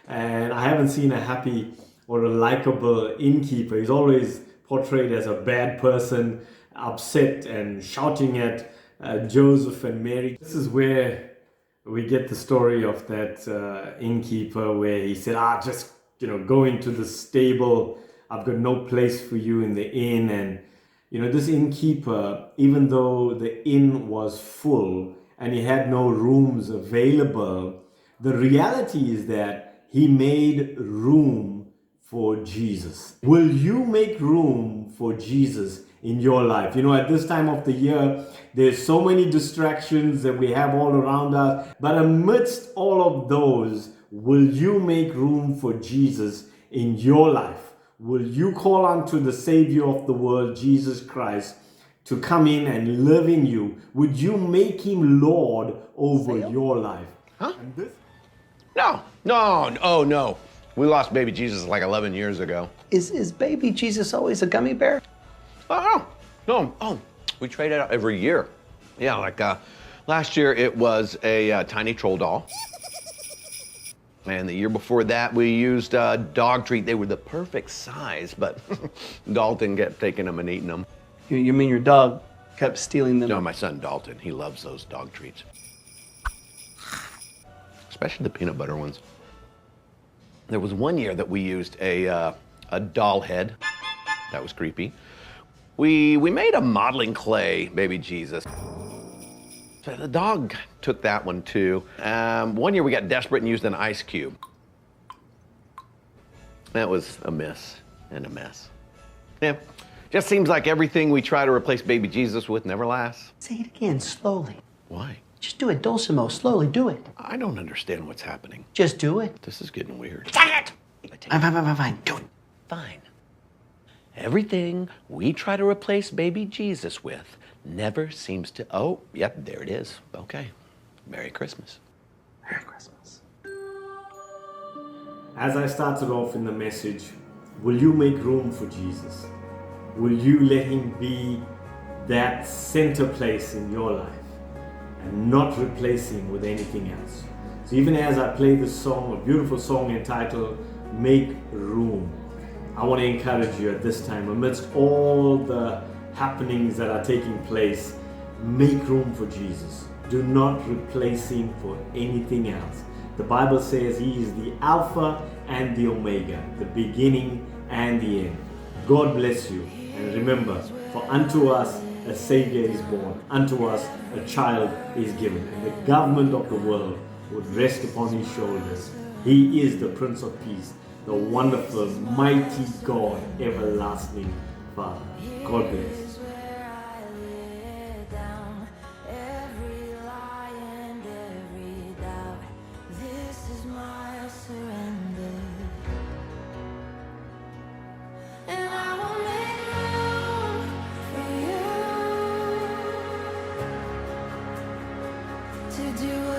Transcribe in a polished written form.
And I haven't seen a happy or a likable innkeeper. He's always portrayed as a bad person, upset and shouting at Joseph and Mary. This is where we get the story of that innkeeper where he said, just, go into the stable. I've got no place for you in the inn. And, this innkeeper, even though the inn was full and he had no rooms available, the reality is that he made room for Jesus. Will you make room for Jesus in your life? At this time of the year, there's so many distractions that we have all around us. But amidst all of those, will you make room for Jesus in your life? Will you call unto the Savior of the world, Jesus Christ, to come in and live in you? Would you make him Lord over your life? Huh? No. We lost baby Jesus like 11 years ago. Is baby Jesus always a gummy bear? Oh, no. We trade it out every year. Yeah, like last year it was a tiny troll doll. And the year before that we used dog treat. They were the perfect size, but Dalton kept taking them and eating them. You mean your dog kept stealing them? No, my son Dalton, he loves those dog treats. Especially the peanut butter ones. There was one year that we used a doll head. That was creepy. We made a modeling clay baby Jesus. So the dog took that one too. One year we got desperate and used an ice cube. That was a miss and a mess. Yeah, just seems like everything we try to replace baby Jesus with never lasts. Say it again, slowly. Why? Just do it, dulcimo, slowly, do it. I don't understand what's happening. Just do it. This is getting weird. Fine, do it. Fine. Everything we try to replace baby Jesus with never seems to... Oh, yep, there it is. Okay. Merry Christmas. Merry Christmas. As I started off in the message, will you make room for Jesus? Will you let him be that center place in your life and not replace him with anything else? So even as I play this song, a beautiful song entitled Make Room, I want to encourage you at this time, amidst all the happenings that are taking place, make room for Jesus. Do not replace him for anything else. The Bible says he is the Alpha and the Omega, the beginning and the end. God bless you. And remember, for unto us a Savior is born, unto us a child is given, and the government of the world would rest upon his shoulders. He is the Prince of Peace, the wonderful, mighty God, everlasting Father. God bless. To do